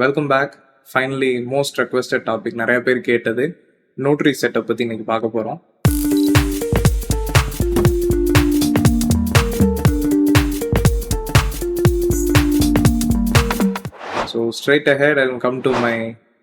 Welcome back. Finally most requested topic நிறைய பேர் கேட்டது நோட்ரி செட்டப் பற்றி இன்னைக்கு பார்க்க போகிறோம். So straight ahead I will come to my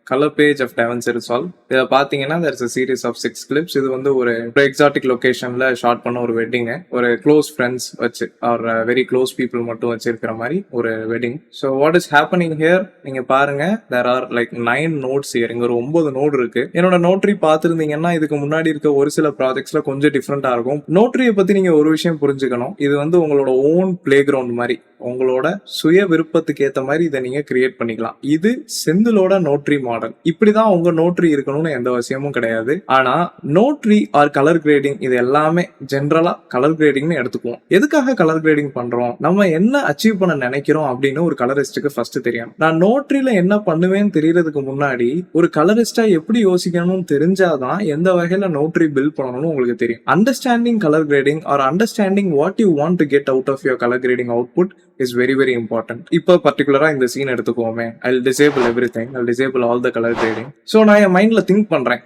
color page of DaVinci Resolve. இதை பார்த்தீங்கன்னா there is a series of 6 clips. இது வந்து ஒரு எக்ஸாட்டிக் லொகேஷன்ல ஷார்ட் பண்ண ஒரு வெட்டிங்கு, ஒரு க்ளோஸ் ஃப்ரெண்ட்ஸ் வச்சு ஆர் வெரி க்ளோஸ் பீப்புள் மட்டும் வச்சிருக்கிற மாதிரி ஒரு wedding. So what is happening here நீங்க பாருங்க, there are like 9 nodes here. இங்க ஒரு 9 நோட் இருக்கு. என்னோட நோட்ரி பார்த்துருந்தீங்கன்னா இதுக்கு முன்னாடி இருக்க ஒரு சில ப்ராஜெக்ட்ஸ்ல கொஞ்சம் டிஃப்ரெண்டா இருக்கும். நோட்ரியை பத்தி நீங்க ஒரு விஷயம் புரிஞ்சுக்கணும், இது வந்து உங்களோட ஓன் பிளே கிரவுண்ட் மாதிரி, உங்களோட சுய விருப்பத்துக்கு ஏற்ற மாதிரி இதை நீங்க கிரியேட் பண்ணிக்கலாம். இது செந்திலோட நோட்ரி மாடல். இப்படிதான் உங்க நோட்ரி இருக்கணும்னு எந்த அவசியமும் கிடையாது. ஆனா நோட்ரி ஆர் கலர் கிரேடிங் இது எல்லாமே ஜென்ரலா கலர் கிரேடிங்னு எடுத்துக்குவோம். எதுக்காக கலர் கிரேடிங் பண்றோம், நம்ம என்ன அச்சீவ் பண்ண நினைக்கிறோம் அப்படின்னு ஒரு கலரிஸ்டுக்கு ஃபர்ஸ்ட் தெரியும். நான் நோட்ரியில என்ன பண்ணுவேன்னு தெரியறதுக்கு முன்னாடி ஒரு கலரிஸ்டா எப்படி யோசிக்கணும்னு தெரிஞ்சாதான் எந்த வகையில நோட்ரி பில்ட் பண்ணணும்னு உங்களுக்கு தெரியும். Understanding colour grading or understanding what you want to get out of your colour grading output is very very important. இப்போ பர்டிகுலரா இந்த சீன் எடுத்துக்கோமே, I'll disable everything, I'll disable all the color grading. So நான் என் மைண்ட்ல think பண்றேன்,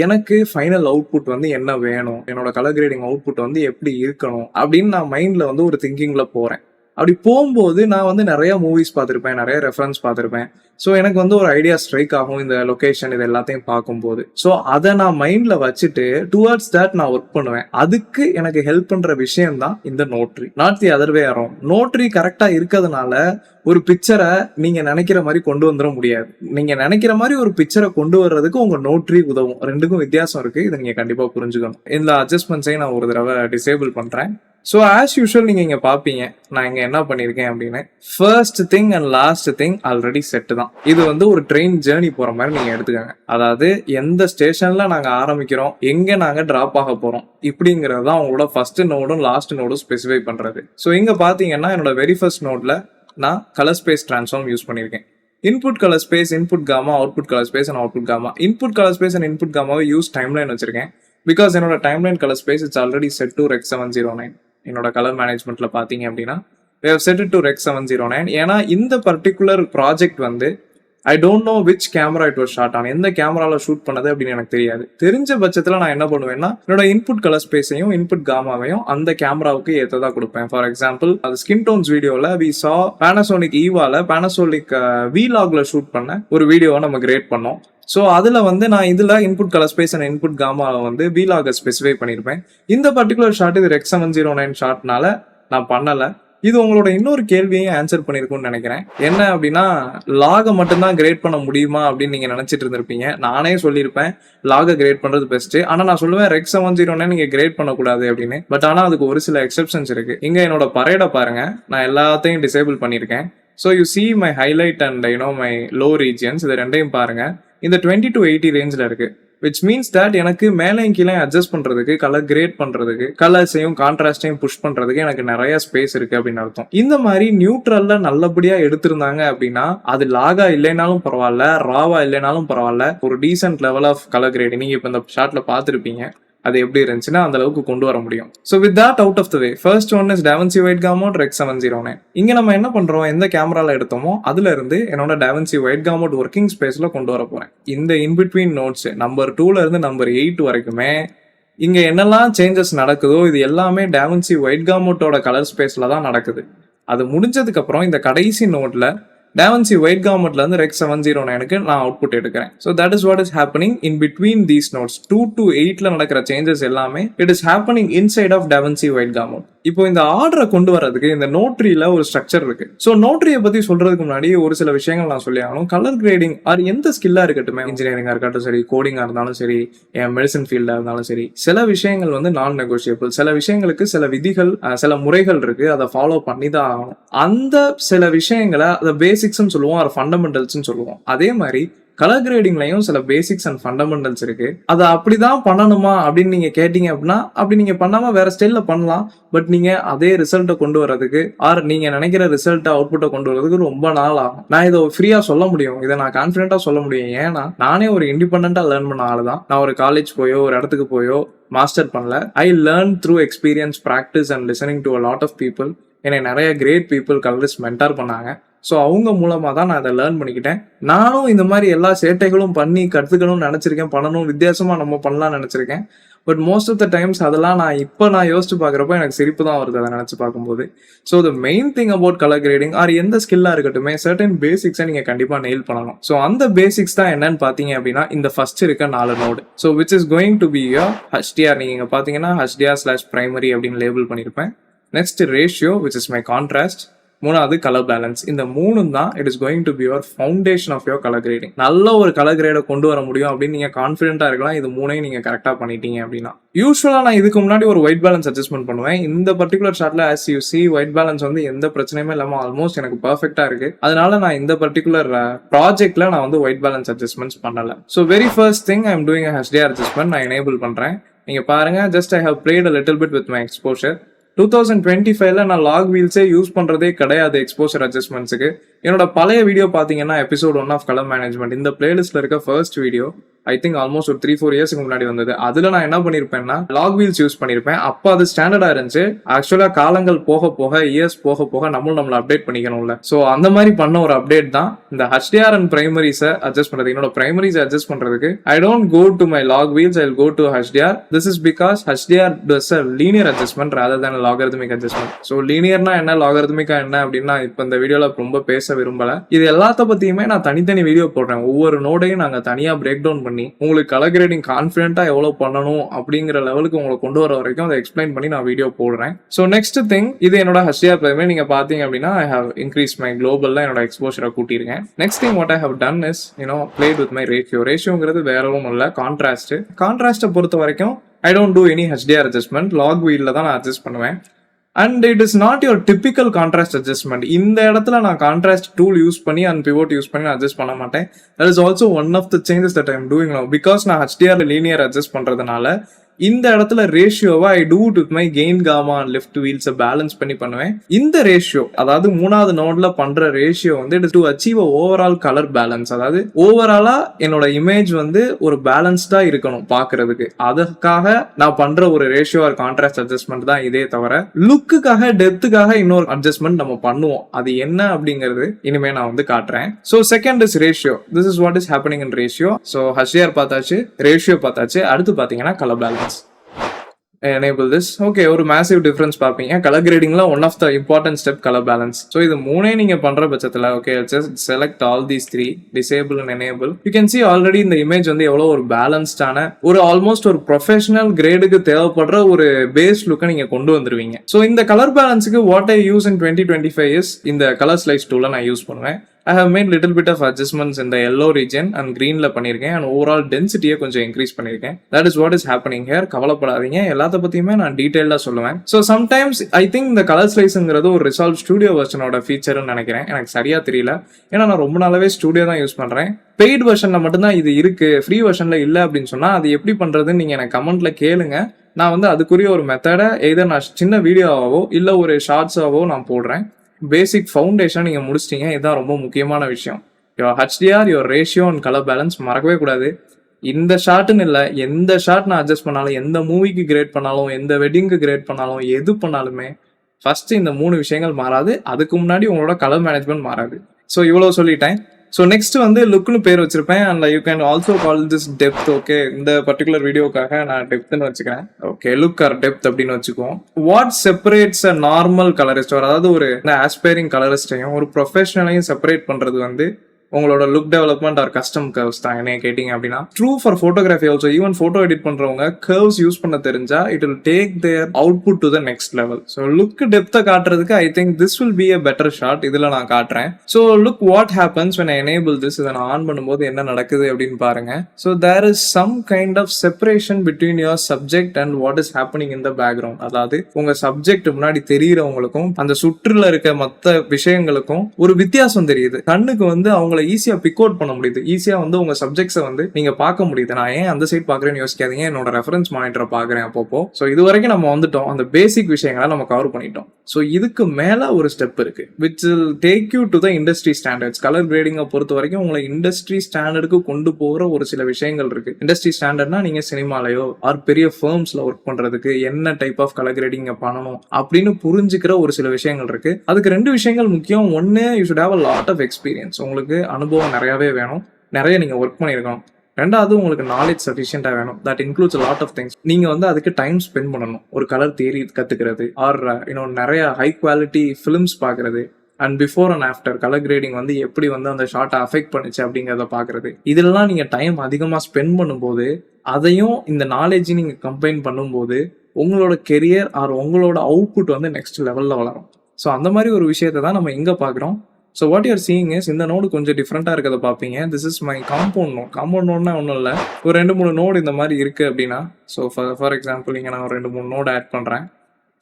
எனக்கு final output வந்து என்ன வேணும், என்னோட கலர் கிரேடிங் அவுட்புட் வந்து எப்படி இருக்கணும் அப்படின்னு நான் மைண்ட்ல வந்து ஒரு திங்கிங்ல போறேன். அப்படி போகும்போது நான் வந்து நிறைய மூவிஸ் பார்த்துருப்பேன், நிறைய ரெஃபரன்ஸ் பார்த்துருப்பேன். ஸோ எனக்கு வந்து ஒரு ஐடியா ஸ்ட்ரைக் ஆகும் இந்த லொகேஷன் இது எல்லாத்தையும் பார்க்கும்போது. ஸோ அதை நான் மைண்ட்ல வச்சுட்டு டுவர்ட்ஸ் தட் நான் ஒர்க் பண்ணுவேன். அதுக்கு எனக்கு ஹெல்ப் பண்ற விஷயம் தான் இந்த Notre, not the other way around. Notre கரெக்டா இருக்கிறதுனால ஒரு பிக்சரை நீங்க நினைக்கிற மாதிரி கொண்டு வந்துட முடியாது. நீங்க நினைக்கிற மாதிரி ஒரு பிக்சரை கொண்டு வர்றதுக்கு உங்க நோட்ரி உதவும். ரெண்டுக்கும் வித்தியாசம் இருக்கு, இதை நீங்க கண்டிப்பா புரிஞ்சுக்கணும். இந்த அட்ஜஸ்ட்மெண்ட்ஸையும் நான் ஒரு தடவை டிசேபிள் பண்றேன். ஸோ ஆஸ் யூஷுவல் நீங்க இங்க பாப்பீங்க நான் இங்க என்ன பண்ணிருக்கேன் அப்படின்னு. First thing and last thing already set தான். இது வந்து ஒரு ட்ரெயின் ஜேர்னி போற மாதிரி நீங்க எடுத்துக்கோங்க. அதாவது எந்த ஸ்டேஷன்ல நாங்க ஆரம்பிக்கிறோம், எங்க நாங்க டிராப் ஆக போறோம், இப்படிங்கிறது தான் உங்களோட ஃபர்ஸ்ட் நோடும் லாஸ்ட் நோடும் ஸ்பெசிஃபை பண்றது. ஸோ இங்க பாத்தீங்கன்னா என்னோட வெரி ஃபர்ஸ்ட் நோட்ல நான் கலர் ஸ்பேஸ் டிரான்ஸ்ஃபார்ம் யூஸ் பண்ணியிருக்கேன். Input colour space, input gamma, output colour space and output gamma. Input colour space and input காமாவை யூஸ் டைம்லைன் வச்சிருக்கேன். பிகாஸ் என்னோட timeline colour space it's already set to rec 709. என்னோட colour மேனேஜ்மெண்ட்ல பாத்தீங்க அப்படின்னா we have set it to Rec 709. ஏன்னா இந்த particular project வந்து I don't know which camera it was shot on, எந்த கேமரால ஷூட் பண்ணது அப்படின்னு எனக்கு தெரியாது. தெரிஞ்ச பட்சத்துல நான் என்ன பண்ணுவேன்னா என்னோட இன்புட் கலர் ஸ்பேஸையும் இன்புட் காமாவையும் அந்த கேமராவுக்கு ஏற்றதா கொடுப்பேன். ஃபார் எக்ஸாம்பிள் அது ஸ்கின் டோன்ஸ் வீடியோல வி சா பேனாசோனிக் ஈவால பேனாசோனிக் வீலாக்ல ஷூட் பண்ண ஒரு வீடியோவை நம்ம கிரியேட் பண்ணோம். ஸோ அதில் வந்து நான் இதில் input colour space and input காமாவை வந்து வீலாக ஸ்பெசிஃபை பண்ணியிருப்பேன். இந்த பர்டிகுலர் ஷாட் இது ரெக் 709 ஷாட்னால நான் பண்ணலை. இது உங்களோட இன்னொரு கேள்வியையும் ஆன்சர் பண்ணியிருக்கும்னு நினைக்கிறேன். என்ன அப்படின்னா லாகை மட்டும்தான் கிரேட் பண்ண முடியுமா அப்படின்னு நீங்கள் நினச்சிட்டு இருந்திருப்பீங்க. நானே சொல்லியிருப்பேன் லாகை கிரேட் பண்ணுறது பெஸ்ட்டு. ஆனால் நான் சொல்லுவேன் ரெக் 709 நீங்கள் கிரேட் பண்ணக்கூடாது அப்படின்னு. பட் ஆனால் அதுக்கு ஒரு சில எக்ஸெப்ஷன்ஸ் இருக்குது. இங்கே என்னோட பரேடை பாருங்கள், நான் எல்லாத்தையும் டிசேபிள் பண்ணியிருக்கேன். So you see my highlight and my low regions, இது ரெண்டையும் பாருங்க. இந்த 20 to 80 ரேஞ்சில் இருக்கு. விச் மீன்ஸ் தட் எனக்கு மேலையும் கீழே அட்ஜஸ்ட் பண்றதுக்கு, கலர் கிரேட் பண்றதுக்கு, கலர்ஸையும் கான்ட்ராஸ்டையும் புஷ் பண்றதுக்கு எனக்கு நிறைய ஸ்பேஸ் இருக்கு அப்படின்னு அர்த்தம். இந்த மாதிரி நியூட்ரல்ல நல்லபடியா எடுத்திருந்தாங்க அப்படின்னா அது லாகா இல்லைனாலும் பரவாயில்ல, ராவா இல்லைனாலும் பரவாயில்ல, ஒரு decent level of colour grading நீங்க இப்ப இந்த ஷாட்ல பாத்துருப்பீங்க. அது எப்படி இருந்துச்சுன்னா அந்த அளவுக்கு கொண்டு வர முடியும். So with that out of the way, first one is DaVinci White Gamut Rec 709. இங்க நம்ம என்ன பண்றோம், எந்த கேமரால எடுத்தோமோ அதுல இருந்து என்னோட DaVinci White Gamut ஒர்க்கிங் ஸ்பேஸ்ல கொண்டு வர போறேன். இந்த இன்பிட்வீன் நோட்ஸ் நம்பர் 2ல இருந்து நம்பர் 8 வரைக்குமே இங்க என்னெல்லாம் சேஞ்சஸ் நடக்குதோ இது எல்லாமே DaVinci White Gamutோட கலர் ஸ்பேஸ்ல தான் நடக்குது. அது முடிஞ்சதுக்கு அப்புறம் இந்த கடைசி நோட்ல DaVinci White Gamutல இருந்து Rec 709க்கு நான் அவுட்புட் எடுக்கிறேன். So that is what is happening in between these nodes. 2 to 8ல நடக்கிற சேஞ்சஸ் எல்லாமே it is happening inside of DaVinci White Gamut. இப்போ இந்த ஆர்டரை கொண்டு வரதுக்கு இந்த நோட்ரியில ஒரு ஸ்ட்ரக்சர் இருக்கு. ஸோ நோட்ரியை பத்தி சொல்றதுக்கு முன்னாடி ஒரு சில விஷயங்கள் நான் சொல்லி ஆகணும். கலர் கிரேடிங் ஆர் எந்த ஸ்கில்லா இருக்கட்டும், இன்ஜினியரிங்கா இருக்கட்டும் சரி, கோடிங்கா இருந்தாலும் சரி, மெடிசன் ஃபீல்டா இருந்தாலும் சரி, சில விஷயங்கள் வந்து நான் நெகோஷியபிள். சில விஷயங்களுக்கு சில விதிகள், சில முறைகள் இருக்கு, அதை ஃபாலோ பண்ணி தான் ஆகணும். அந்த சில விஷயங்களை அதை பேசிக்ஸ்ன்னு சொல்லுவோம், அதை ஃபண்டமெண்டல்ஸ்ன்னு சொல்லுவோம். அதே மாதிரி கலர் கிரேடிங்லயும் சில பேசிக்ஸ் அண்ட் ஃபண்டமெண்டல்ஸ் இருக்கு. அதை அப்படிதான் பண்ணணுமா அப்படின்னு நீங்க கேட்டீங்க அப்படின்னா அப்படி நீங்க பண்ணாம வேற ஸ்டைல்ல பண்ணலாம். பட் நீங்க அதே ரிசல்ட்டை கொண்டு வரதுக்கு ஆர் நீங்க நினைக்கிற ரிசல்ட்டை அவுட்புட்டை கொண்டு வரதுக்கு ரொம்ப நாள் ஆகும். நான் இதை ஃப்ரீயா சொல்ல முடியும், இதை நான் கான்ஃபிடென்ட்டா சொல்ல முடியும். ஏன்னா நானே ஒரு இண்டிபெண்டா லேர்ன் பண்ண ஆளு தான். நான் ஒரு காலேஜ் போயோ ஒரு இடத்துக்கு போயோ மாஸ்டர் பண்ணல. I learn through experience, practice and listening to a lot of people. என்னை நிறைய கிரேட் பீப்புள் கலரிஸ்ட் மென்டார் பண்ணாங்க. ஸோ அவங்க மூலமா தான் நான் அதை லேர்ன் பண்ணிக்கிட்டேன். நானும் இந்த மாதிரி எல்லா சேட்டைகளும் பண்ணி கற்றுக்கணும்னு நினைச்சிருக்கேன், பண்ணணும், வித்தியாசமா நம்ம பண்ணலாம்னு நினைச்சிருக்கேன். But most of the times அதெல்லாம் நான் யோசிச்சு பார்க்குறப்ப எனக்கு சிரிப்பு தான் வருது அதை நினச்சி பார்க்கும்போது. So the main thing about colour grading or எந்த ஸ்கில்லாக இருக்கட்டுமே, சர்டன் பேசிக்ஸை நீங்கள் கண்டிப்பாக நெயில் பண்ணணும். ஸோ அந்த பேசிக்ஸ் தான் என்னன்னு பார்த்தீங்க அப்படின்னா இந்த ஃபர்ஸ்ட் இருக்க 4 node. So which is going to be HDR. நீங்கள் பார்த்தீங்கன்னா HDR/primary அப்படின்னு லேபிள் பண்ணியிருப்பேன். Next ratio which is my contrast. மூணாவது கலர் பேலன்ஸ். இந்த 3 தான் it is going to be your foundation of your colour grading. நல்ல ஒரு கலர் கிரேடை கொண்டு வர முடியும் அப்படின்னு நீங்க கான்ஃபிடென்ட்டா இருக்கலாம். இது 3ஐயும் நீங்க கரெக்டா பண்ணிட்டீங்க அப்படின்னா. யூஸ்வலா நான் இதுக்கு முன்னாடி ஒரு ஒயிட் பேலன்ஸ் அட்ஜஸ்ட்மெண்ட் பண்ணுவேன். இந்த பர்டிகுலர் ஷாட்ல as you see white balance வந்து எந்த பிரச்சனையுமே இல்லாம ஆல்மோஸ்ட் எனக்கு பர்ஃபெக்டா இருக்கு. அதனால நான் இந்த பர்டிகுலர் ப்ராஜெக்ட்ல நான் வந்து ஒயிட் பேலன்ஸ் அட்ஜஸ்ட்மெண்ட்ஸ் பண்ணல. So very first thing I am doing HDR adjustment. நான் எனேபிள் பண்றேன். நீங்க பாருங்க, just I have played a little bit with my exposure. 2025ல நான் லாக் வீல்ஸே யூஸ் பண்றதே கிடையாது எக்ஸ்போஷர் அட்ஜஸ்ட்மெண்ட்ஸுக்கு. என்னோட பழைய வீடியோ பாத்தீங்கன்னா எபிசோட் 1 ஆஃப் கலர் மேனேஜ்மெண்ட், இந்த பிளேலிஸ்ட்ல இருக்க first video I think almost ஒரு 3-4 இயர்ஸ்க்கு முன்னாடி வந்தது. அதுல நான் என்ன பண்ணிருப்பேன்னா லாக் வீல்ஸ் யூஸ் பண்ணிருப்பேன். அப்ப அது ஸ்டாண்டர்டா இருந்துச்சு. ஆக்சுவலா காலங்கள் போக போக இயர்ஸ் போக போக நம்மள அப்டேட் பண்ணிக்கணும்ல. சோ அந்த மாதிரி பண்ண ஒரு அப்டேட் தான் இந்த HDR அண்ட் பிரைமரிஸை அட்ஜஸ்ட் பண்றது. என்னோட பிரைமரிஸை அட்ஜஸ்ட் பண்றதுக்கு I don't go to my log wheels, I will go to HDR. This is because HDR does a linear adjustment rather than a logarithmic adjustment. So லீனியர்னா என்ன, லாகரிதமிக்கா என்ன அப்படின்னா இப்ப இந்த வீடியோல ரொம்ப பேச விரும்பல. இது எல்லாத்த பத்தியுமே நான் தனித்தனி வீடியோ போடுறேன். ஒவ்வொரு நோடையும் நாங்க தனியா பிரேக் டவுன் பண்ணி உங்களுக்கு கலர் கிரேடிங் கான்ஃபிடென்ட்டா எவ்வளவு பண்ணணும் அப்படிங்கிற லெவலுக்கு உங்களை கொண்டு வர வரைக்கும் அதை எக்ஸ்பிளைன் பண்ணி நான் வீடியோ போடுறேன். ஸோ நெக்ஸ்ட் திங், இது என்னோட HDR பிரைமரி. நீங்க பாத்தீங்க அப்படின்னா ஐ ஹவ் இன்க்ரீஸ் மை குளோபல்ல என்னோட எக்ஸ்போஷரை கூட்டியிருக்கேன். Next thing what I have done is played with my ratio. ரேஷியோங்கிறது வேற ஒன்றும் இல்லை, கான்ட்ராஸ்ட். கான்ட்ராஸ்ட்டை பொறுத்த வரைக்கும் I don't do any HDR adjustment. Log வீல்ல தான் நான் அட்ஜஸ்ட் பண்ணுவேன். And it is not your typical contrast adjustment. இந்த இடத்துல நான் கான்ட்ராஸ்ட் டூல் யூஸ் பண்ணி அண்ட் பிவோட் யூஸ் பண்ணி நான் அட்ஜஸ்ட் பண்ண மாட்டேன். That is also one of the changes that I am doing now. Because நான் HDR லீனியர் அட்ஜஸ்ட் பண்றதுனால இந்த இடத்துல ரேஷியோவை I do it with my gain gamma and left வீல்ஸை பேலன்ஸ் பண்ணி பண்ணுவேன். இந்த ரேஷியோ, அதாவது 3வது நோட்ல பண்ற ரேஷியோ வந்து it is to achieve overall colour balance. அதாவது ஓவராலா என்னோட இமேஜ் வந்து ஒரு பேலன்ஸ்டா இருக்கணும் பாக்குறதுக்கு. அதுக்காக நான் பண்ற ஒரு ரேஷியோ ஆர் கான்ட்ராஸ்ட் அட்ஜஸ்ட்மெண்ட் தான் இதே தவிர லுக்குக்காக டெப்த்துக்காக இன்னொரு அட்ஜஸ்ட்மெண்ட் நம்ம பண்ணுவோம். அது என்ன அப்படிங்கிறது இனிமே நான் வந்து காட்டுறேன். So second is ratio. This is what is happening in ratio. So HDR பார்த்தாச்சு, ரேஷியோ பார்த்தாச்சு. அடுத்து பாத்தீங்கன்னா colour balance. enable this. Okay, ஒரு massive difference பாப்பீங்க. கலர் கிரேடிங்ல one of the important step colour balance. So இது 3 நீங்க பண்ற பட்சத்துல okay just select all these 3, disable and enable. You can see already இந்த இமேஜ் வந்து எவ்வளவு ஒரு பேலன்ஸ்டான ஒரு ஆல்மோஸ்ட் ஒரு ப்ரொஃபஷனல் கிரேடுக்கு தேவைப்படுற ஒரு பேஸ் லுக்கை நீங்க கொண்டு வந்துருவீங்க. ஸோ இந்த கலர் பேலன்ஸுக்கு what I use in 2025 is இந்த கலர் ஸ்லைஸ் டூலை நான் யூஸ் பண்ணுவேன். I have made little bit of adjustments in the yellow region and greenல பண்ணிருக்கேன் and overall densityயை கொஞ்சம் increase பண்ணிருக்கேன். That is what is happening here. கவலைப்படாதீங்க, எல்லாத்த பத்தியுமே நான் டீடைலா சொல்லுவேன். So sometimes I think இந்த கலர் ஸ்லைஸ்ங்கிறது ஒரு ரிசால்வ் ஸ்டுடியோ வெர்ஷனோட ஃபீச்சர்னு நினைக்கிறேன். எனக்கு சரியா தெரியல, ஏன்னா நான் ரொம்ப நாளாவே ஸ்டுடியோ தான் யூஸ் பண்றேன். பெய்ட் வெர்ஷன்ல மட்டும்தான் இது இருக்கு, ஃப்ரீ வெர்ஷன்ல இல்ல அப்படின்னு சொன்னா அது எப்படி பண்றதுன்னு நீங்க எனக்கு கமெண்ட்ல கேளுங்க. நான் வந்து அதுக்குரிய ஒரு மெத்தடை எய்தர் நான் சின்ன வீடியோவாவோ இல்ல ஒரு ஷார்ட்ஸாவோ நான் போடுறேன். பேசிக் ஃபவுண்டேஷன் நீங்க முடிச்சிட்டீங்க, இதுதான் ரொம்ப முக்கியமான விஷயம். Your HDR, your ratio and colour balance மறக்கவே கூடாது. இந்த ஷார்ட்னு இல்லை, எந்த ஷார்ட் நான் அட்ஜஸ்ட் பண்ணாலும், எந்த மூவிக்கு கிரேட் பண்ணாலும், எந்த வெட்டிங்க்கு கிரேட் பண்ணாலும், எது பண்ணாலுமே ஃபர்ஸ்ட் இந்த 3 விஷயங்கள் மாறாது. அதுக்கு முன்னாடி உங்களோட கலர் மேனேஜ்மெண்ட் மாறாது. ஸோ இவ்வளவு சொல்லிட்டேன். ஸோ நெக்ஸ்ட் வந்து லுக்னு பேர் வச்சிருப்பேன். And you can also call this depth. Okay, இந்த பர்டிகுலர் வீடியோக்காக நான் டெப்த்னு வச்சுக்கிறேன். ஓகே, லுக் ஆர் டெப்த் அப்படின்னு வச்சுக்குவோம். What separates a normal colourist, அதாவது ஒரு ஆஸ்பைரிங் கலரிஸ்டையும் ஒரு ப்ரொஃபஷனலையும் செப்பரேட் பண்றது வந்து உங்களோட look development or custom curves தான். என்ன கேட்டீங்க அப்படின்னா true for photography also. Even photo edit பண்றவங்க கர்வ்ஸ் யூஸ் பண்ண தெரிஞ்சா it will take their output to the next level. So look டெப்த்தை காட்டுறதுக்கு I think this will be a better shot. இதுல நான் காட்டுறேன். So look what happens when I enable this. இதை நான் ஆன் பண்ணும்போது என்ன நடக்குது அப்படின்னு பாருங்க. So there is some kind of separation between your subject and what is happening in the background. அதாவது உங்க சப்ஜெக்ட் முன்னாடி தெரிகிறவங்களுக்கும் அந்த சுற்றுல இருக்க மற்ற விஷயங்களுக்கும் ஒரு வித்தியாசம் தெரியுது. கண்ணுக்கு வந்து அவங்களை ஈஸியா பிக் அவுட் பண்ண முடியுது. ஈஸியா வந்து உங்க சப்ஜெக்ட்ஸை வந்து நீங்க பார்க்க முடியுது. நான் ஏன் அந்த சைட் பாக்குறேன்னு யோசிக்காதீங்க, என்னோட ரெஃபரன்ஸ் மானிட்டரை பாக்குறேன் அப்பப்போ. ஸோ இது வரைக்கும் நம்ம வந்துட்டோம், அந்த பேசிக் விஷயங்களை நம்ம கவர் பண்ணிட்டோம். ஸோ இதுக்கு மேல ஒரு ஸ்டெப் இருக்கு which will take you to the industry standards. Colour கிரேடிங்கை பொறுத்த வரைக்கும் உங்களை இண்டஸ்ட்ரி ஸ்டாண்டர்டுக்கு கொண்டு போகிற ஒரு சில விஷயங்கள் இருக்கு. இண்டஸ்ட்ரி ஸ்டாண்டர்ட்னா நீங்க சினிமாலயோ ஆர் பெரிய ஃபர்ம்ஸ்ல ஒர்க் பண்றதுக்கு என்ன டைப் ஆஃப் கலர் கிரேடிங் பண்ணணும் அப்படின்னு புரிஞ்சுக்கிற ஒரு சில விஷயங்கள் இருக்கு. அதுக்கு 2 விஷயங்கள் முக்கியம். ஒன்னு, you should have a lot of experience. உங்களுக்கு அனுபவம் நிறையவே வேணும், நிறைய நீங்க ஒர்க் பண்ணிருக்கணும். 2வது, உங்களுக்கு நாலேஜ் சஃபிஷியண்டா வேணும். That includes lot of things. நீங்க வந்து அதுக்கு டைம் ஸ்பெண்ட் பண்ணணும். ஒரு கலர் தியரி கத்துக்கிறது ஆர் நிறைய ஹை குவாலிட்டி ஃபிலிம்ஸ் பாக்குறது and before and after colour grading வந்து எப்படி வந்து அந்த ஷார்ட்டை அஃபெக்ட் பண்ணுச்சு அப்படிங்கிறத பாக்குறது. இதெல்லாம் நீங்க டைம் அதிகமா ஸ்பெண்ட் பண்ணும்போது, அதையும் இந்த நாலேஜையும் நீங்க கம்பைன் பண்ணும்போது உங்களோட கெரியர் ஆர் உங்களோட அவுட்புட் வந்து நெக்ஸ்ட் லெவல்ல வளரும். ஸோ அந்த மாதிரி ஒரு விஷயத்தை தான் நம்ம எங்க பாக்குறோம். So what you're seeing is, இந்த நோடு கொஞ்சம் டிஃப்ரெண்டாக இருக்கிறத பார்ப்பீங்க. This is my compound node. Compound நோட்னா ஒன்றும் இல்லை, ஒரு 2-3 நோடு இந்த மாதிரி இருக்குது அப்படின்னா. ஸோ ஃபார் எக்ஸாம்பிள் இங்கே நான் ஒரு 2-3 நோடு ஆட் பண்ணுறேன்.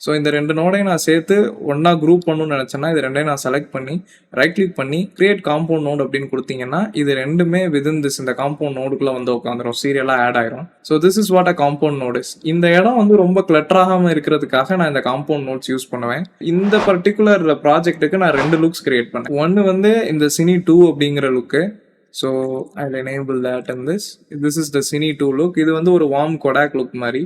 ஸோ இந்த 2 நோடையும் நான் சேர்த்து ஒன்றா குரூப் பண்ணணும்னு நினச்சேன்னா இது 2ஐயும் நான் செலக்ட் பண்ணி ரைட் கிளிக் பண்ணி கிரியேட் காம்பவுண்ட் நோட் அப்படின்னு கொடுத்தீங்கன்னா இது 2மே விதின் திஸ் இந்த காம்பவுண்ட் நோடுக்குள்ளே வந்து உட்காந்துரும், சீரியலாக ஆட் ஆயிரும். So this is what a compound node is. இந்த இடம் வந்து ரொம்ப கிளட்டராகாமல் இருக்கிறதுக்காக நான் இந்த காம்பவுண்ட் நோட்ஸ் யூஸ் பண்ணுவேன். இந்த பர்டிகுலர் ப்ராஜெக்ட்டுக்கு நான் 2 லுக்ஸ் கிரியேட் பண்ணேன். ஒன்று வந்து இந்த Cine 2 அப்படிங்கிற look. So I enable that and this is the Cine 2 look. இது வந்து ஒரு வார்ம் கொடாக் லுக் மாதிரி.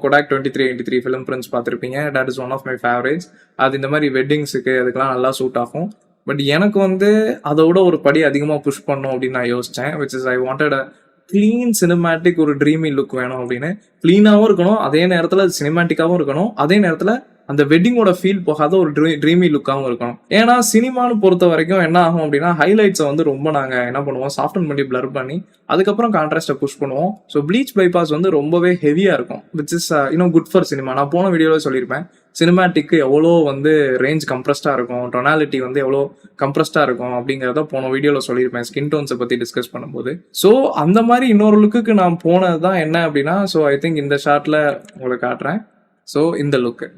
Kodak 2383 ஃபிலிம் பிரிண்ட்ஸ் பார்த்துருப்பீங்க. That is one of my favourites. அது இந்த மாதிரி வெட்டிங்ஸுக்கு அதுக்கெல்லாம் நல்லா சூட் ஆகும். பட் எனக்கு வந்து அதோட ஒரு படி அதிகமாக புஷ் பண்ணணும் அப்படின்னு நான் யோசித்தேன். Which is I wanted a clean cinematic, ஒரு ட்ரீமி லுக் வேணும் அப்படின்னு. க்ளீனாகவும் இருக்கணும், அதே நேரத்தில் அது சினிமேட்டிக்காகவும் இருக்கணும், அதே நேரத்தில் அந்த வெட்டிங்கோட ஃபீல் போகாத ஒரு ட்ரீமி லுக்காகவும் இருக்கணும். ஏன்னா சினிமான்னு பொறுத்த வரைக்கும் என்ன ஆகும் அப்படின்னா, ஹைலைட்ஸை வந்து ரொம்ப நாங்கள் என்ன பண்ணுவோம், சாஃப்டன் பண்ணி பிளர் பண்ணி அதுக்கப்புறம் கான்ட்ராஸ்ட்டை புஷ் பண்ணுவோம். ஸோ ப்ளீச் பைபாஸ் வந்து ரொம்பவே ஹெவியாக இருக்கும், which is good for cinema. நான் போன வீடியோவில் சொல்லியிருப்பேன், சினிமேட்டிக்கு எவ்வளோ வந்து ரேஞ்ச் கம்ப்ரஸ்டாக இருக்கும், டொனாலிட்டி வந்து எவ்வளோ கம்ப்ரஸ்டாக இருக்கும் அப்படிங்கிறத போன வீடியோவில் சொல்லியிருப்பேன் ஸ்கின் டோன்ஸை பற்றி டிஸ்கஸ் பண்ணும்போது. ஸோ அந்த மாதிரி இன்னொரு லுக்குக்கு நான் போனது தான் என்ன அப்படின்னா, ஸோ ஐ திங்க் இந்த ஷார்ட்டில் உங்களுக்கு காட்டுறேன். ஸோ இந்த look,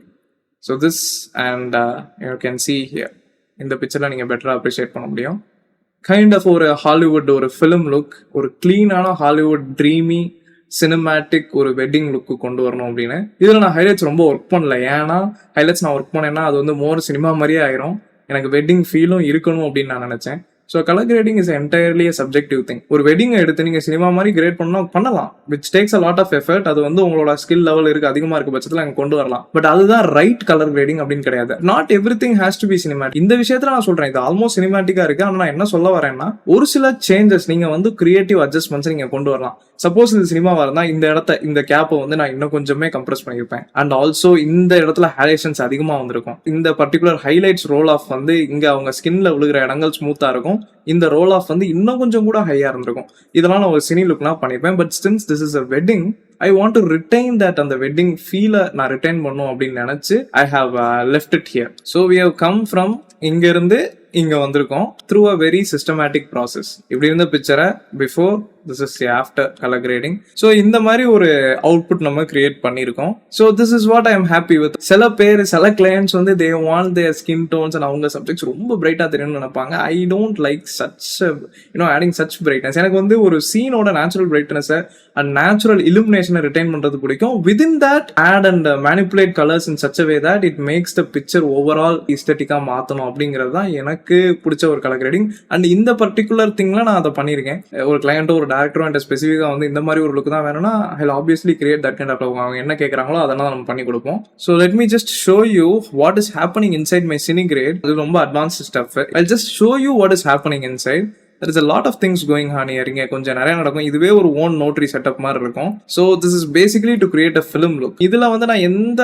so this and you can see here. இந்த பிக்சரில் நீங்கள் பெட்டராக அப்ரிஷியேட் பண்ண முடியும். கைண்ட் ஆஃப் ஒரு ஹாலிவுட் ஒரு ஃபிலிம் லுக், ஒரு க்ளீனான ஹாலிவுட் ட்ரீமி சினிமேட்டிக் ஒரு வெட்டிங் லுக்கு கொண்டு வரணும் அப்படின்னு. இதில் நான் ஹைலைட்ஸ் ரொம்ப ஒர்க் பண்ணல. ஏன்னா ஹைலைட்ஸ் நான் ஒர்க் பண்ணேன்னா அது வந்து மோர் சினிமா மாதிரியே ஆயிரும். எனக்கு வெட்டிங் ஃபீலும் இருக்கணும் அப்படின்னு நான் நினச்சேன். So colour grading is entirely a subjective thing. ஒரு வெட்டிங்கை எடுத்து நீங்கள் சினிமா மாதிரி கிரேட் பண்ணலாம், which takes a lot of effort. அது வந்து உங்களோட ஸ்கில் லெவல் இருக்கு அதிகமாக இருக்க பட்சத்தில் அங்கே கொண்டு வரலாம். பட் அதுதான் ரைட் கலர் கிரேடிங் அப்படின்னு கிடையாது. Not everything has to be cinematic. இந்த விஷயத்துல நான் சொல்றேன், இது ஆல்மோஸ்ட் சினிமேட்டிக்கா இருக்கு. ஆனால் நான் என்ன சொல்ல வரேன்னா, ஒரு சில சேஞ்சஸ் நீங்க வந்து கிரியேட்டிவ் அட்ஜஸ்ட்மெண்ட்ஸ் நீங்க கொண்டு வரலாம். சப்போஸ் இது சினிமாவா இருந்தா இந்த இடத்த, இந்த கேப்பை வந்து நான் இன்னும் கொஞ்சமே கம்ப்ரஸ் பண்ணியிருப்பேன். அண்ட் ஆல்சோ இந்த இடத்துல ஹைலைட்ஸ் அதிகமாக வந்திருக்கும். இந்த பர்டிகுலர் ஹைலைட்ஸ் ரோல் ஆஃப் வந்து இங்க அவங்க ஸ்கின்ல விழுகிற இடங்கள் ஸ்மூத்தா இருக்கும். இந்த ரோல் ஆஃப் வந்து இன்னும் கொஞ்சம் கூட ஹையா இருந்திருக்கும். இதெல்லாம் நான் ஒரு சினி லுக்னா பண்ணிருப்பேன். But since this is a wedding, I want to retain that. அந்த வெட்டிங் ஃபீலை நான் ரிட்டைன் பண்ணும் அப்படின்னு நினைச்சு I have left it here. So we have come from இங்க இருந்து இங்க வந்திருக்கோம் through a very systematic process. இப்படி இருந்த பிக்சரை before, this is after colour grading. So இந்த மாதிரி ஒரு அவுட்புட் நம்ம கிரியேட் பண்ணியிருக்கோம். So this is what I am happy with. சில கிளையன்ட்ஸ் வந்து they want their skin tones and அவங்க சப்ஜெக்ட்ஸ் ரொம்ப பிரைட்டா தெரியும்னு நினைப்பாங்க. I don't like such adding such brightness. எனக்கு வந்து ஒரு சீனோட நேச்சுரல் பிரைட்னஸை அண்ட் நேச்சுரல் இலுமினேஷனை ரிட்டைன் பண்றது பிடிக்கும். Within that add and manipulate colours in such a way that it makes the picture overall எஸ்தெட்டிக்கா மாற்றணும் அப்படிங்கிறது தான் எனக்கு பிடிச்ச ஒரு கலர் கிரேடிங். அண்ட் இந்த பர்டிகுலர் திங்ல நான் அதை பண்ணியிருக்கேன். ஒரு கிளையண்டோ ஒரு டேரக்டரும் என்கிட்ட ஸ்பெசிஃபிக்காக வந்து இந்த மாதிரி ஒரு லுக் தான் வேணும்னா I will obviously create that kind of. அவங்க என்ன கேட்குறாங்களோ அதெல்லாம் நம்ம பண்ணி கொடுப்போம். So let me just show you what is happening inside my cine grade. அது ரொம்ப advanced step. I just show you what is happening inside. There is a lot of things going on here. இங்க கொஞ்சம் நிறைய நடக்கும். இதுவே ஒரு own Notre setup மாதிரி இருக்கும். So this is basically to create a film look. இதுல வந்து நான் எந்த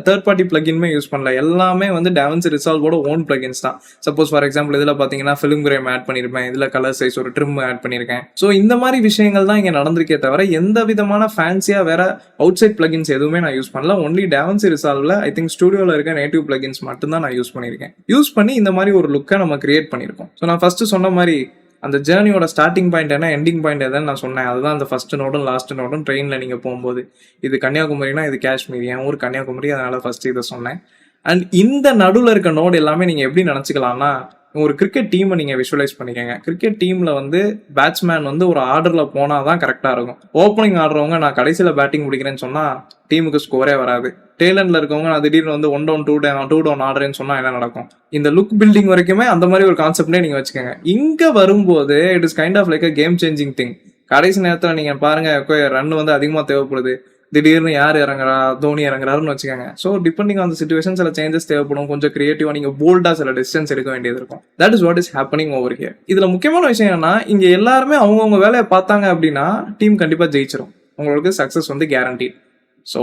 தேர்ட் பார்ட்டி பிளகின்மே யூஸ் பண்ணல. எல்லாமே வந்து DaVinci Resolveோட ஓன் பிளகின்ஸ் தான். சப்போஸ் ஃபார் எக்ஸாம்பிள் இதுல பாத்தீங்கன்னா ஃபிலிம் கிரேம் ஆட் பண்ணிருப்பேன், இதுல கலர் சைஸ் ஒரு ட்ரிம் ஆட் பண்ணிருக்கேன். ஸோ இந்த மாதிரி விஷயங்கள் தான் இங்க நடந்திருக்கே தவிர எந்த விதமான ஃபேன்சியா வேற அவுட் சைட் பிளகின்ஸ் எதுவுமே நான் யூஸ் பண்ணல. ஒன்லி DaVinci Resolveல ஐ திங்க் ஸ்டுடியோல இருக்க நேட்டிவ் பிளகின்ஸ் மட்டும் தான் நான் யூஸ் பண்ணிருக்கேன். யூஸ் பண்ணி இந்த மாதிரி ஒரு லுக்கை நம்ம கிரியேட் பண்ணிருக்கோம். ஸோ நான் ஃபர்ஸ்ட் சொன்ன மாதிரி அந்த ஜேர்னியோட ஸ்டார்டிங் பாயிண்ட் என்ன, எண்டிங் பாயிண்ட் எதுன்னு நான் சொன்னேன். அதுதான் அந்த ஃபர்ஸ்ட் நோடும் லாஸ்ட் நோடும். ட்ரெயினில் நீங்கள் போகும்போது இது கன்னியாகுமரினா இது காஷ்மீர், என் ஊர் கன்னியாகுமரி, அதனால ஃபர்ஸ்ட் இதை சொன்னேன். அண்ட் இந்த நடுவில் இருக்க நோடு எல்லாமே நீங்கள் எப்படி நினச்சிக்கலாம்னா, ஒரு கிரிக்கெட் டீமை நீங்க விஷுவலைஸ் பண்ணிக்கங்க. கிரிக்கெட் டீம்ல வந்து பேட்ஸ்மேன் வந்து ஒரு ஆர்டர்ல போனாதான் கரெக்டா இருக்கும். ஓப்பனிங் ஆடுறவங்க நான் கடைசியில பேட்டிங் முடிக்கிறேன்னு சொன்னா டீமுக்கு ஸ்கோரே வராது. டேலண்ட்ல இருக்கவங்க நான் திடீர்னு வந்து 1 டவுன் 2 டவுன் ஆடுறேன்னு சொன்னா என்ன நடக்கும்? இந்த லுக் பில்டிங் வரைக்குமே அந்த மாதிரி ஒரு கான்செப்ட்லேயே நீங்க வச்சுக்கோங்க. இங்க வரும்போது it is kind of like a game changing thing. கடைசி நேரத்துல நீங்க பாருங்க ரன் வந்து அதிகமா தேவைப்படுது. திடீர்னு யார் இறங்குறா, தோனி இறங்குறாருன்னு வச்சுக்கோங்க. So depending on the situation சில சேஞ்சஸ் தேவைப்படும். கொஞ்சம் கிரியேட்டிவா நீங்க போல்டா சில டிசிஷன்ஸ் எடுக்க வேண்டியது இருக்கும். That is what is happening over here. இதுல முக்கியமான விஷயம் என்னன்னா, இங்க எல்லாருமே அவங்கவுங்க வேலையை பார்த்தாங்க அப்படின்னா டீம் கண்டிப்பா ஜெயிச்சிரும். உங்களுக்கு சக்சஸ் வந்து கேரண்டி. ஸோ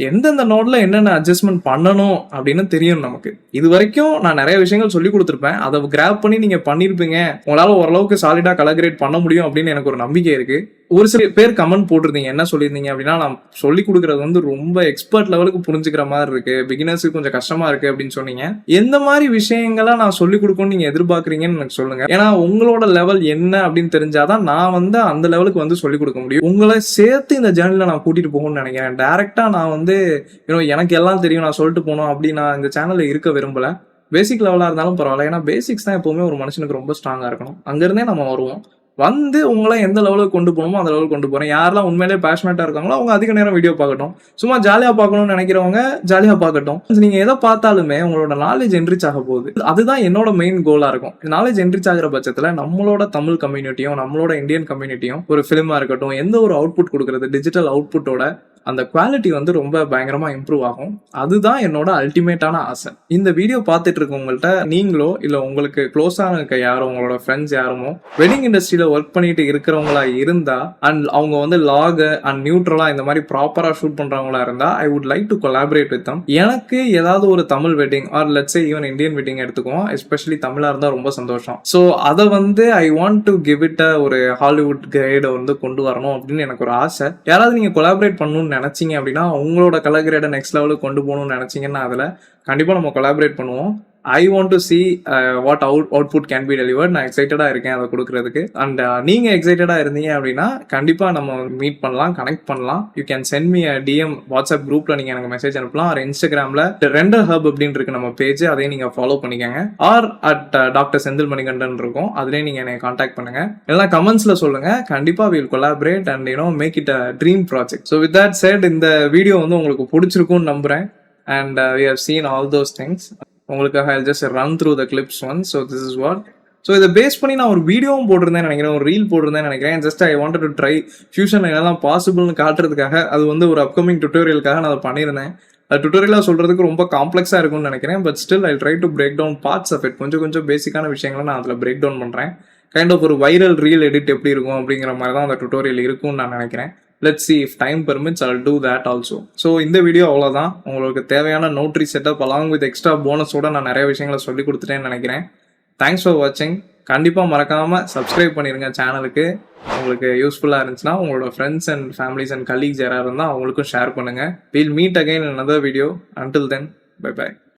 எந்தெந்த நோட்ல என்னென்ன அட்ஜஸ்ட்மெண்ட் பண்ணணும் அப்படின்னு தெரியும் நமக்கு. இது வரைக்கும் நான் நிறைய விஷயங்கள் சொல்லி கொடுத்துருப்பேன். அதை கிராப் பண்ணி நீங்க பண்ணிருப்பீங்க, உங்களால ஓரளவுக்கு சாலிடா கலர் பண்ண முடியும் அப்படின்னு எனக்கு ஒரு நம்பிக்கை இருக்கு. ஒரு சில பேர் கமெண்ட் போட்டிருந்தீங்க, என்ன சொல்லியிருந்தீங்க அப்படின்னா, நான் சொல்லி கொடுக்கறது வந்து ரொம்ப எக்ஸ்பர்ட் லெவலுக்கு புரிஞ்சுக்கிற மாதிரி இருக்கு, பிகினர்ஸுக்கு கொஞ்சம் கஷ்டமா இருக்கு அப்படின்னு சொன்னீங்க. எந்த மாதிரி விஷயங்களை நான் சொல்லி கொடுக்கணும்னு நீங்க எதிர்பார்க்குறீங்கன்னு எனக்கு சொல்லுங்க. ஏன்னா உங்களோட லெவல் என்ன அப்படின்னு தெரிஞ்சாதான் நான் வந்து அந்த லெவலுக்கு வந்து சொல்லி கொடுக்க முடியும். உங்களை சேர்த்து இந்த ஜேர்னில நான் கூட்டிட்டு போகணும்னு நினைக்கிறேன். டைரக்டா நான் வந்து எனக்கு எல்லாம் தெரியும் நான் சொல்லிட்டு போகணும் அப்படி நான் இந்த சேனல்ல இருக்க விரும்பல. பேசிக் லெவலா இருந்தாலும் பரவாயில்ல. ஏன்னா பேசிக்ஸ் தான் எப்பவுமே ஒரு மனுஷனுக்கு ரொம்ப ஸ்ட்ராங்கா இருக்கணும். அங்கிருந்தே நம்ம வருவோம். வந்து உங்களை எந்த லெவலுக்கு கொண்டு போகணுமோ அந்த லெவலுக்கு கொண்டு போறேன். யாரெல்லாம் உண்மையிலேயே பேஷனேட்டா இருக்காங்களோ அவங்க அதிக நேரம் வீடியோ பார்க்கட்டும். சும்மா ஜாலியா பார்க்கணும்னு நினைக்கிறவங்க ஜாலியா பார்க்கட்டும். நீங்க எதை பார்த்தாலுமே உங்களோட நாலேஜ் என்ரிச் ஆக போகுது. அதுதான் என்னோட மெயின் கோலா இருக்கும். நாலேஜ் என்ரிச் ஆகிற பட்சத்துல நம்மளோட தமிழ் கம்யூனிட்டியும் நம்மளோட இந்தியன் கம்யூனிட்டியும் ஒரு ஃபிலிமா இருக்கட்டும், எந்த ஒரு அவுட்புட் கொடுக்கறது டிஜிட்டல் அவுட்புட்டோட அந்த குவாலிட்டி வந்து ரொம்ப பயங்கரமா இம்ப்ரூவ் ஆகும். அதுதான் என்னோட அல்டிமேட்டான ஆசை. இந்த வீடியோ பார்த்துட்டு இருக்கவங்கள்ட்ட நீங்களோ இல்ல உங்களுக்கு க்ளோஸா இருக்க யாரோ உங்களோட ஃப்ரெண்ட்ஸ் யாருமோ வெட்டிங் இண்டஸ்ட்ரியில ஒர்க் பண்ணிட்டு இருக்கிறவங்களா இருந்தா அண்ட் அவங்க வந்து லாக் அண்ட் நியூட்ரலா இந்த மாதிரி ப்ராப்பரா ஷூட் பண்றவங்களா இருந்தா I would like to collaborate with them. எனக்கு ஏதாவது ஒரு Tamil wedding or let's say even Indian wedding எடுத்துக்குவோம், எஸ்பெஷலி தமிழா இருந்தா ரொம்ப சந்தோஷம். ஸோ அதை வந்து I want to give it ஒரு ஹாலிவுட் கைடை வந்து கொண்டு வரணும் அப்படின்னு எனக்கு ஒரு ஆசை. யாராவது நீங்க கொலாபரேட் பண்ணணும்னு நினைச்சீங்க அப்படின்னா உங்களோட கலர் கிரேடை நெக்ஸ்ட் லெவலுக்கு கொண்டு போகணும்னு நினைச்சீங்கன்னா அதுல கண்டிப்பா நம்ம கொலாபரேட் பண்ணுவோம். ஐ want to see what output can be delivered. நான் எக்ஸைட்டடா இருக்கேன் அதை கொடுக்கறதுக்கு. அண்ட் நீங்க எக்ஸைட்டடா இருந்தீங்க அப்படின்னா கண்டிப்பா நம்ம மீட் பண்ணலாம், கனெக்ட் பண்ணலாம். You can send me DM WhatsApp குரூப்ல நீங்க எனக்கு மெசேஜ் அனுப்பலாம். ஆர் இன்ஸ்டாகிராம்ல ரெண்டர் ஹப் அப்படின்னு இருக்கு நம்ம பேஜ், அதையும் நீங்க ஃபாலோ பண்ணிக்கோங்க. Or at doctor Senthil Manikandan இருக்கும், அதுலயே நீங்க என்னை கான்டாக்ட் பண்ணுங்க. எல்லாம் கமெண்ட்ஸ்ல சொல்லுங்க. கண்டிப்பா will collaborate and make it a dream project. So with that set இந்த வீடியோ வந்து உங்களுக்கு பிடிச்சிருக்கும்னு நம்புறேன். And we have seen all those things. உங்களுக்காக I'll just run through the clips once. So this is what. So இதை base பண்ணி நான் ஒரு வீடியோவும் போட்டிருந்தேன் நினைக்கிறேன், ஒரு ரீல் போட்டிருந்தேன் நினைக்கிறேன். Just I wanted to try fusion என்னெல்லாம் பாசிபிள்னு காட்டுறதுக்காக. அது வந்து ஒரு அப்கமிங் டுட்டோரியலுக்காக நான் அதை பண்ணியிருந்தேன். அது டுட்டோரியலாக சொல்றதுக்கு ரொம்ப காம்ப்ளெக்ஸாக இருக்கும்னு நினைக்கிறேன். But still I try to break down parts of it. கொஞ்சம் கொஞ்சம் பேசிக்கான விஷயங்களை நான் அதில் பிரேக் டவுன் பண்ணுறேன். கைண்ட் ஆஃப் ஒரு வைரல் ரீல் எடிட் எப்படி இருக்கும் அப்படிங்கிற மாதிரி தான் அந்த டுட்டோரியல் இருக்கும்னு நான் நினைக்கிறேன். Let's see if time permits, I'll do that also. So இந்த வீடியோ அவ்வளோதான். உங்களுக்கு தேவையான node tree setup along with extra போனஸோட நான் நிறைய விஷயங்களை சொல்லி கொடுத்துட்டேன்னு நினைக்கிறேன். தேங்க்ஸ் ஃபார் வாட்சிங். கண்டிப்பாக மறக்காம சப்ஸ்கிரைப் பண்ணிருங்க சேனலுக்கு. உங்களுக்கு யூஸ்ஃபுல்லாக இருந்துச்சுன்னா உங்களோட friends and families and colleagues யாராக இருந்தால் அவங்களுக்கும் ஷேர் பண்ணுங்க. We'll meet again in another video. Until then, bye bye.